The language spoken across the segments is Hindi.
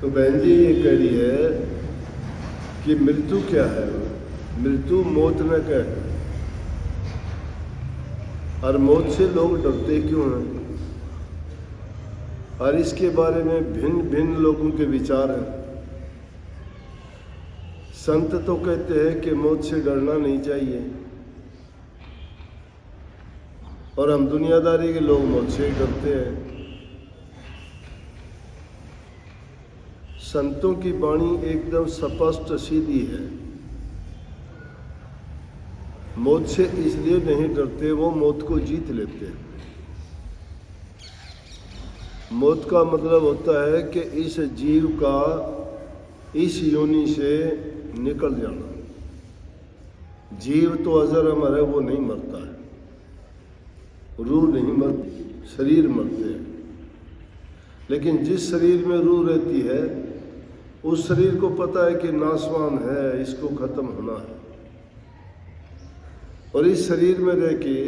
तो बहन जी ये कह रही है कि मृत्यु क्या है, मृत्यु मौत न क्या है, और मौत से लोग डरते क्यों हैं, और इसके बारे में भिन्न भिन्न लोगों के विचार हैं। संत तो कहते हैं कि मौत से डरना नहीं चाहिए, और हम दुनियादारी के लोग मौत से डरते हैं। संतों की वाणी एकदम स्पष्ट सीधी है। मौत से इसलिए नहीं डरते, वो मौत को जीत लेते हैं। मौत का मतलब होता है कि इस जीव का इस योनि से निकल जाना। जीव तो अजर अमर है, वो नहीं मरता है, रूह नहीं मरती, शरीर मरते हैं। लेकिन जिस शरीर में रूह रहती है उस शरीर को पता है कि नाशवान है, इसको खत्म होना है, और इस शरीर में रह के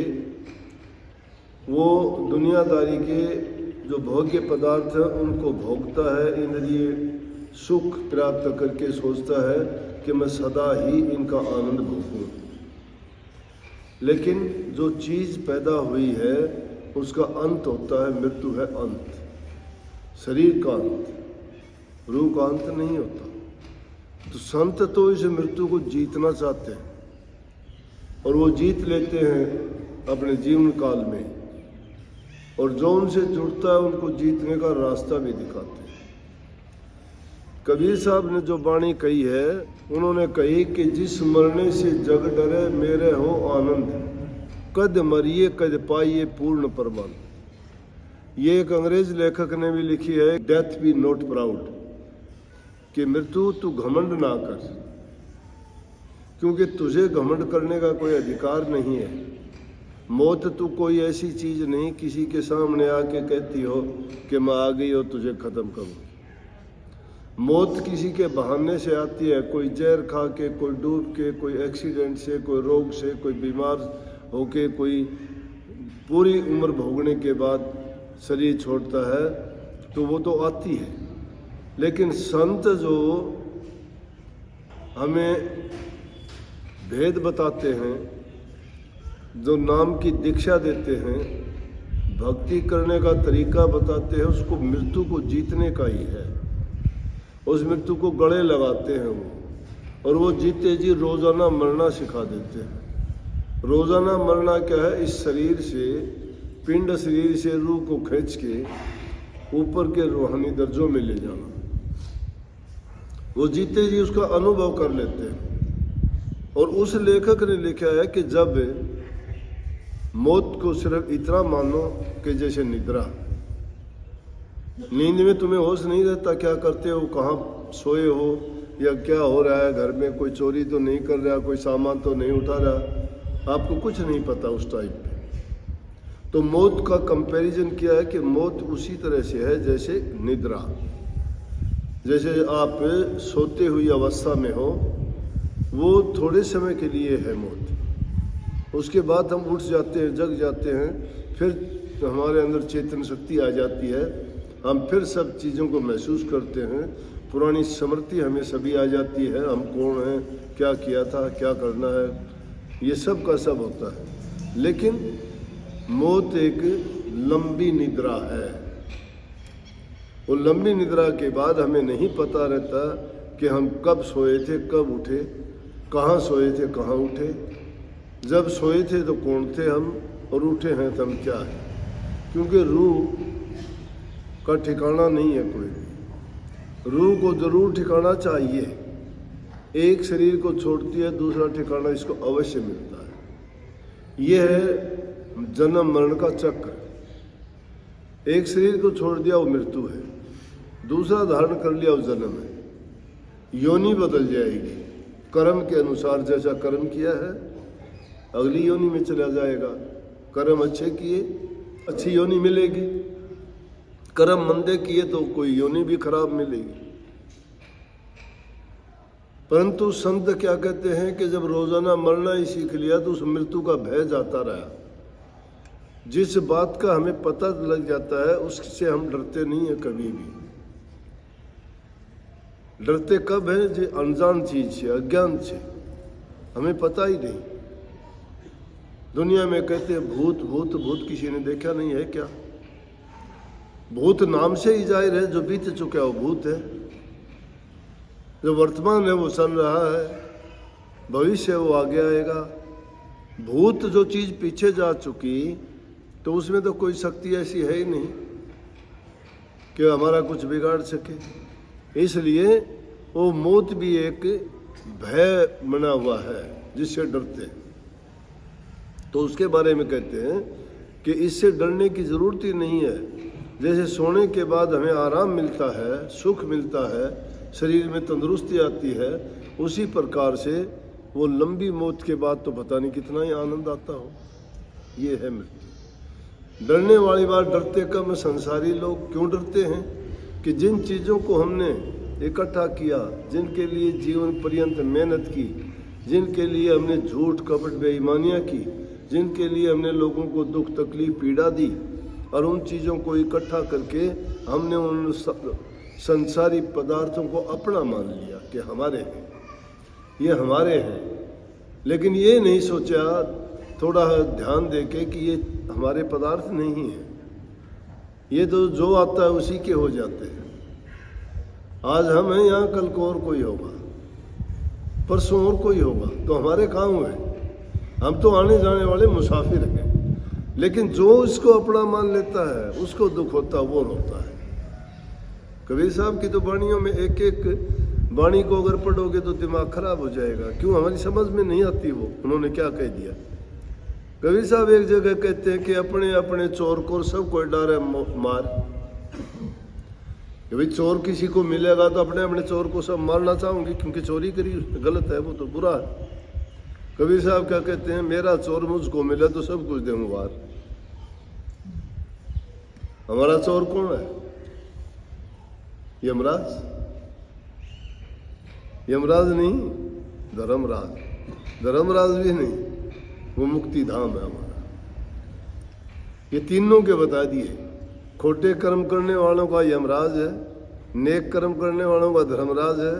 वो दुनियादारी के जो भोग्य पदार्थ हैं उनको भोगता है, इंद्रिय सुख प्राप्त करके सोचता है कि मैं सदा ही इनका आनंद भोगूं। लेकिन जो चीज़ पैदा हुई है उसका अंत होता है, मृत्यु है अंत, शरीर का अंत, रूह का अंत नहीं होता। तो संत तो इस मृत्यु को जीतना चाहते हैं, और वो जीत लेते हैं अपने जीवन काल में, और जो उनसे जुड़ता है उनको जीतने का रास्ता भी दिखाते हैं। कबीर साहब ने जो वाणी कही है, उन्होंने कही कि जिस मरने से जग डरे मेरे हो आनंद, कद मरिए कद पाइए पूर्ण परमानंद। ये एक अंग्रेज लेखक ने भी लिखी है, डेथ बी नॉट प्राउड, कि मृत्यु तू घमंड ना कर, क्योंकि तुझे घमंड करने का कोई अधिकार नहीं है। मौत तू कोई ऐसी चीज़ नहीं किसी के सामने आके कहती हो कि मैं आ गई और तुझे ख़त्म करूँ। मौत किसी के बहाने से आती है, कोई जहर खा के, कोई डूब के, कोई एक्सीडेंट से, कोई रोग से, कोई बीमार होके, कोई पूरी उम्र भोगने के बाद शरीर छोड़ता है, तो वो तो आती है। लेकिन संत जो हमें भेद बताते हैं, जो नाम की दीक्षा देते हैं, भक्ति करने का तरीका बताते हैं, उसको मृत्यु को जीतने का ही है। उस मृत्यु को गले लगाते हैं वो, और वो जीते जी रोज़ाना मरना सिखा देते हैं। रोज़ाना मरना क्या है, इस शरीर से, पिंड शरीर से रूह को खींच के ऊपर के रूहानी दर्जों में ले जाना। वो जीते जी उसका अनुभव कर लेते हैं। और उस लेखक ने लिखा है कि जब मौत को सिर्फ इतना मानो कि जैसे निद्रा, नींद में तुम्हें होश नहीं रहता, क्या करते हो, कहाँ सोए हो, या क्या हो रहा है घर में, कोई चोरी तो नहीं कर रहा, कोई सामान तो नहीं उठा रहा, आपको कुछ नहीं पता उस टाइम पे। तो मौत का कंपैरिजन किया है कि मौत उसी तरह से है जैसे निद्रा। जैसे आप सोते हुई अवस्था में हो, वो थोड़े समय के लिए है मौत, उसके बाद हम उठ जाते हैं, जग जाते हैं, फिर हमारे अंदर चेतन शक्ति आ जाती है, हम फिर सब चीज़ों को महसूस करते हैं, पुरानी स्मृति हमें सभी आ जाती है, हम कौन हैं, क्या किया था, क्या करना है, ये सब का सब होता है। लेकिन मौत एक लंबी निद्रा है। वो लंबी निद्रा के बाद हमें नहीं पता रहता कि हम कब सोए थे, कब उठे, कहाँ सोए थे, कहाँ उठे। जब सोए थे तो कौन थे हम, और उठे हैं तो हम क्या हैं, क्योंकि रूह का ठिकाना नहीं है कोई। रूह को जरूर ठिकाना चाहिए, एक शरीर को छोड़ती है, दूसरा ठिकाना इसको अवश्य मिलता है। यह है जन्म मरण का चक्र। एक शरीर को छोड़ दिया वो मृत्यु है, दूसरा धारण कर लिया वो जन्म है। योनि बदल जाएगी, कर्म के अनुसार जैसा कर्म किया है अगली योनि में चला जाएगा। कर्म अच्छे किए अच्छी योनि मिलेगी, कर्म मंदे किए तो कोई योनि भी खराब मिलेगी। परंतु संत क्या कहते हैं कि जब रोजाना मरना ही सीख लिया तो उस मृत्यु का भय जाता रहा। जिस बात का हमें पता लग जाता है उससे हम डरते नहीं हैं कभी भी। डरते कब है? जो अनजान चीज से, अज्ञान से, हमें पता ही नहीं। दुनिया में कहते हैं भूत भूत भूत, किसी ने देखा नहीं है क्या? भूत नाम से ही जाहिर है, जो बीत चुका है वो भूत है, जो वर्तमान है वो चल रहा है, भविष्य वो आगे आएगा। भूत जो चीज पीछे जा चुकी तो उसमें तो कोई शक्ति ऐसी है ही नहीं कि हमारा कुछ बिगाड़ सके। इसलिए वो मौत भी एक भय बना हुआ है जिससे डरते हैं। तो उसके बारे में कहते हैं कि इससे डरने की जरूरत ही नहीं है। जैसे सोने के बाद हमें आराम मिलता है, सुख मिलता है, शरीर में तंदुरुस्ती आती है, उसी प्रकार से वो लंबी मौत के बाद तो पता नहीं कितना ही आनंद आता हो। ये है मृत्यु। डरने वाली बात, डरते कब? संसारी लोग क्यों डरते हैं कि जिन चीज़ों को हमने इकट्ठा किया, जिनके लिए जीवन पर्यंत मेहनत की, जिनके लिए हमने झूठ कपट बेईमानियाँ की, जिनके लिए हमने लोगों को दुख तकलीफ पीड़ा दी, और उन चीज़ों को इकट्ठा करके हमने उन संसारी पदार्थों को अपना मान लिया कि हमारे हैं, ये हमारे हैं। लेकिन ये नहीं सोचा थोड़ा ध्यान देके कि ये हमारे पदार्थ नहीं है, ये तो जो आता है उसी के हो जाते हैं। आज हम हैं यहाँ, कल को और कोई होगा, परसों और कोई होगा, तो हमारे कहाँ हुए? हम तो आने जाने वाले मुसाफिर हैं। लेकिन जो इसको अपना मान लेता है उसको दुख होता है, वो रोता है। कबीर साहब की तो वाणियों में एक एक वाणी को अगर पढ़ोगे तो दिमाग खराब हो जाएगा। क्यों? हमारी समझ में नहीं आती वो उन्होंने क्या कह दिया। कबीर साहब एक जगह कहते हैं कि अपने अपने चोर को सबको डारे मार। कि भाई चोर किसी को मिलेगा तो अपने अपने चोर को सब मारना चाहूंगी, क्योंकि चोरी करी गलत है, वो तो बुरा है। कबीर साहब क्या कहते हैं? मेरा चोर मुझको मिला तो सब कुछ दूंगा बाहर। हमारा चोर कौन है? यमराज। यमराज नहीं, धर्मराज। धर्मराज भी नहीं, वो मुक्ति धाम है हमारा। ये तीनों के बता दिए। खोटे कर्म करने वालों का यमराज है, नेक कर्म करने वालों का धर्मराज है,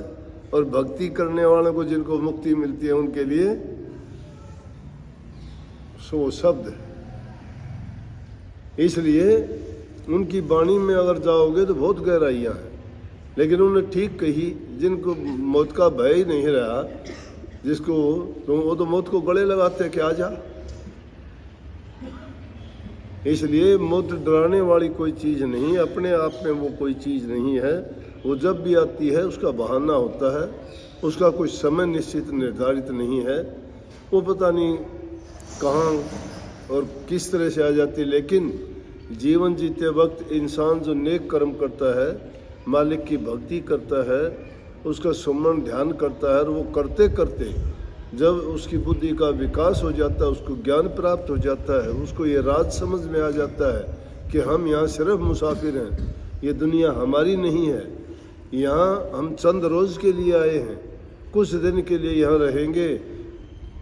और भक्ति करने वालों को जिनको मुक्ति मिलती है उनके लिए सो शब्द है। इसलिए उनकी वाणी में अगर जाओगे तो बहुत गहराइयाँ हैं। लेकिन उन्होंने ठीक कही, जिनको मौत का भय ही नहीं रहा, जिसको तो वो तो मौत को गले लगाते हैं कि आ जा। इसलिए मौत डराने वाली कोई चीज़ नहीं, अपने आप में वो कोई चीज़ नहीं है। वो जब भी आती है उसका बहाना होता है, उसका कोई समय निश्चित निर्धारित नहीं है। वो पता नहीं कहाँ और किस तरह से आ जाती है। लेकिन जीवन जीते वक्त इंसान जो नेक कर्म करता है, मालिक की भक्ति करता है, उसका सुमरण ध्यान करता है, और वो करते करते जब उसकी बुद्धि का विकास हो जाता है, उसको ज्ञान प्राप्त हो जाता है, उसको ये राज समझ में आ जाता है कि हम यहाँ सिर्फ मुसाफिर हैं, ये दुनिया हमारी नहीं है, यहाँ हम चंद रोज़ के लिए आए हैं, कुछ दिन के लिए यहाँ रहेंगे।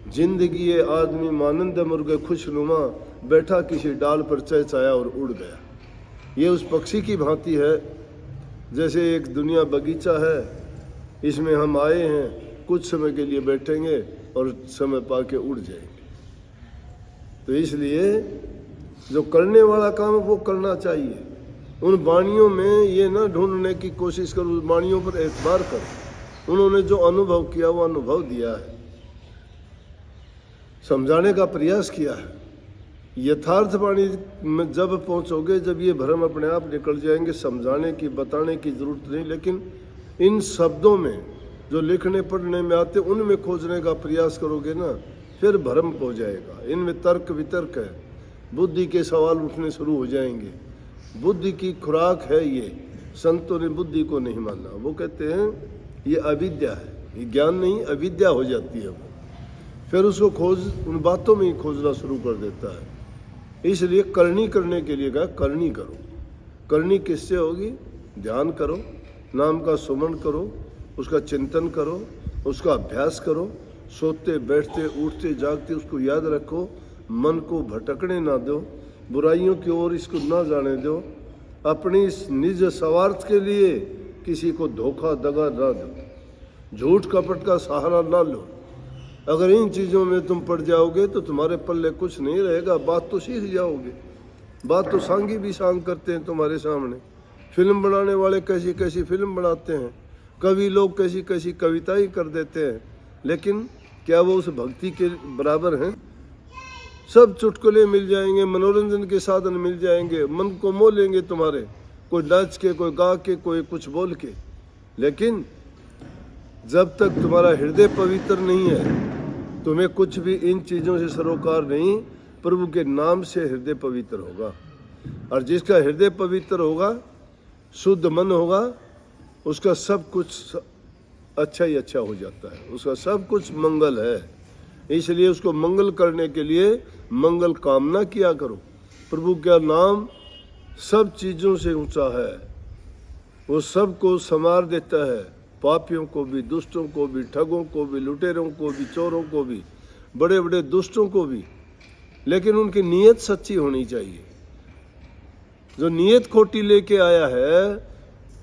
जिंदगी ये आदमी मानंद मुर्गे खुशनुमा, बैठा किसी डाल पर चहचहाया और उड़ गया। ये उस पक्षी की भांति है, जैसे एक दुनिया बगीचा है, इसमें हम आए हैं, कुछ समय के लिए बैठेंगे और समय पाके उड़ जाएंगे। तो इसलिए जो करने वाला काम वो करना चाहिए। उन वाणियों में ये ना ढूंढने की कोशिश करो, उस वाणियों पर एतबार करो। उन्होंने जो अनुभव किया वो अनुभव दिया है, समझाने का प्रयास किया है। यथार्थ वाणी में जब पहुंचोगे, जब ये भ्रम अपने आप निकल जाएंगे, समझाने की बताने की जरूरत नहीं। लेकिन इन शब्दों में जो लिखने पढ़ने में आते उनमें खोजने का प्रयास करोगे ना, फिर भ्रम हो जाएगा। इनमें तर्क वितर्क है, बुद्धि के सवाल उठने शुरू हो जाएंगे। बुद्धि की खुराक है ये, संतों ने बुद्धि को नहीं माना। वो कहते हैं ये अविद्या है, ये ज्ञान नहीं, अविद्या हो जाती है वो। फिर उसको खोज उन बातों में ही खोजना शुरू कर देता है। इसलिए करनी करने के लिए कहा करनी करो। करनी किससे होगी? ध्यान करो, नाम का सुमन करो, उसका चिंतन करो, उसका अभ्यास करो, सोते बैठते उठते जागते उसको याद रखो, मन को भटकने ना दो, बुराइयों की ओर इसको ना जाने दो। अपनी इस निज स्वार्थ के लिए किसी को धोखा दगा ना दो, झूठ कपट का सहारा ना लो। अगर इन चीज़ों में तुम पड़ जाओगे तो तुम्हारे पल्ले कुछ नहीं रहेगा। बात तो सीख जाओगे। बात तो सांगी भी सांग करते हैं तुम्हारे सामने। फिल्म बनाने वाले कैसी कैसी फिल्म बनाते हैं, कवि लोग कैसी कैसी कविताएं कर देते हैं, लेकिन क्या वो उस भक्ति के बराबर हैं? सब चुटकुले मिल जाएंगे, मनोरंजन के साधन मिल जाएंगे, मन को मोह लेंगे तुम्हारे, कोई नाच के, कोई गा के, कोई कुछ बोल के। लेकिन जब तक तुम्हारा हृदय पवित्र नहीं है, तुम्हें कुछ भी इन चीज़ों से सरोकार नहीं। प्रभु के नाम से हृदय पवित्र होगा, और जिसका हृदय पवित्र होगा, शुद्ध मन होगा, उसका सब कुछ अच्छा ही अच्छा हो जाता है, उसका सब कुछ मंगल है। इसलिए उसको मंगल करने के लिए मंगल कामना किया करो। प्रभु का नाम सब चीज़ों से ऊंचा है, वो सबको संवार देता है, पापियों को भी, दुष्टों को भी, ठगों को भी, लुटेरों को भी, चोरों को भी, बड़े बड़े दुष्टों को भी। लेकिन उनकी नीयत सच्ची होनी चाहिए। जो नीयत खोटी लेके आया है,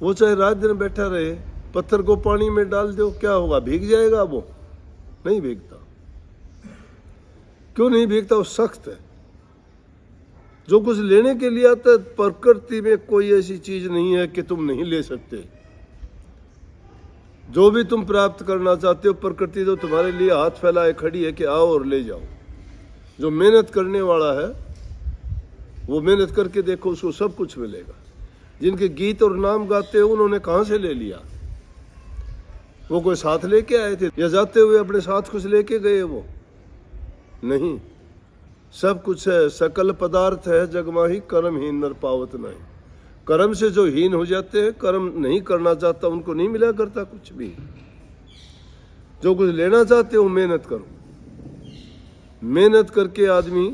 वो चाहे रात दिन बैठा रहे, पत्थर को पानी में डाल दो, क्या होगा? भीग जाएगा? वो नहीं भीगता। क्यों नहीं भीगता? वो सख्त है। जो कुछ लेने के लिए आता है, प्रकृति में कोई ऐसी चीज नहीं है कि तुम नहीं ले सकते। जो भी तुम प्राप्त करना चाहते हो, प्रकृति तो तुम्हारे लिए हाथ फैलाए खड़ी है कि आओ और ले जाओ। जो मेहनत करने वाला है, वो मेहनत करके देखो, उसको सब कुछ मिलेगा। जिनके गीत और नाम गाते हैं, उन्होंने कहाँ से ले लिया? वो कोई साथ लेके आए थे, या जाते हुए अपने साथ कुछ लेके गए? वो नहीं, सब कुछ है। सकल पदार्थ है जग माही, कर्महीन नर पावत नहीं। कर्म से जो हीन हो जाते हैं, कर्म नहीं करना चाहता, उनको नहीं मिला करता कुछ भी। जो कुछ लेना चाहते हो, मेहनत करो। मेहनत करके आदमी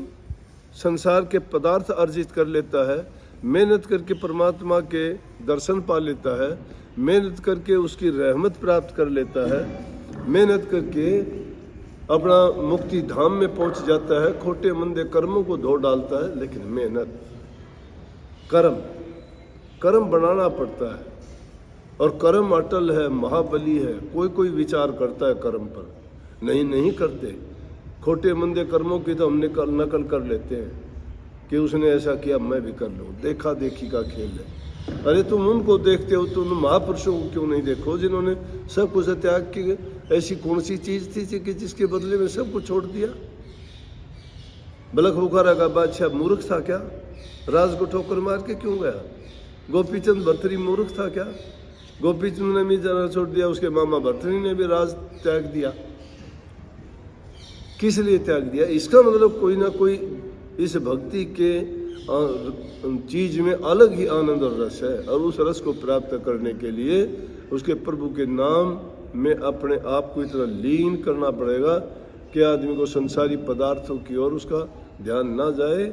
संसार के पदार्थ अर्जित कर लेता है, मेहनत करके परमात्मा के दर्शन पा लेता है, मेहनत करके उसकी रहमत प्राप्त कर लेता है, मेहनत करके अपना मुक्ति धाम में पहुंच जाता है, खोटे मंदे कर्मों को धो डालता है। लेकिन मेहनत, कर्म बनाना पड़ता है, और कर्म अटल है, महाबली है। कोई कोई विचार करता है कर्म पर, नहीं करते। खोटे मंदे कर्मों की तो हम नकल कर लेते हैं कि उसने ऐसा किया, मैं भी कर लूँ। देखा देखी का खेल है। अरे तुम उनको देखते हो, तुम महापुरुषों को क्यों नहीं देखो, जिन्होंने सब कुछ त्याग किया? ऐसी कौन सी चीज थी कि जिसके बदले में सब कुछ छोड़ दिया? बलख बुखारा का बादशाह मूर्ख था क्या? राज को ठोकर मार के क्यों गया? गोपीचंद भर्तरी मूर्ख था क्या? गोपीचंद ने भी जाना छोड़ दिया, उसके मामा भर्तरी ने भी राज त्याग दिया। किस लिए त्याग दिया? इसका मतलब कोई ना कोई इस भक्ति के चीज में अलग ही आनंद और रस है, और उस रस को प्राप्त करने के लिए उसके प्रभु के नाम में अपने आप को इतना लीन करना पड़ेगा कि आदमी को संसारी पदार्थों की ओर उसका ध्यान ना जाए।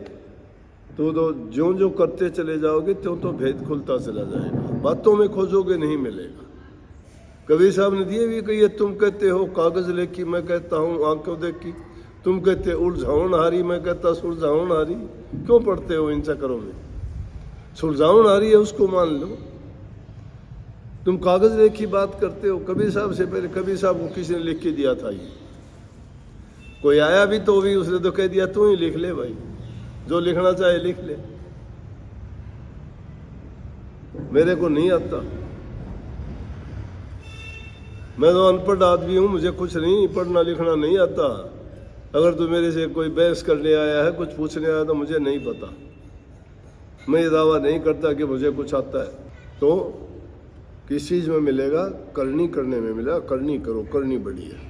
तो जो जो करते चले जाओगे त्यों तो भेद खुलता चला जाएगा। बातों में खोजोगे, नहीं मिलेगा। कबीर साहब ने दिए भी कही है, तुम कहते हो कागज लेखी, मैं कहता हूँ आंखों देखी। तुम कहते उलझाउन हारी, मैं कहता सुलझाउन हारी। क्यों पढ़ते हो इन चक्करों में? सुलझाउन हारी है, उसको मान लो। तुम कागज लेखी बात करते हो। कबीर साहब से पहले कबीर साहब को किसी ने लिख के दिया था? ये कोई आया भी तो भी उसने तो कह दिया तू ही लिख ले भाई, जो लिखना चाहे लिख ले। मेरे को नहीं आता, मैं तो अनपढ़ आदमी हूं, मुझे कुछ नहीं पढ़ना लिखना नहीं आता। अगर तू मेरे से कोई बहस करने आया है, कुछ पूछने आया, तो मुझे नहीं पता। मैं ये दावा नहीं करता कि मुझे कुछ आता है। तो किस चीज़ में मिलेगा? करनी करने में मिलेगा। करनी करो, करनी बड़ी है।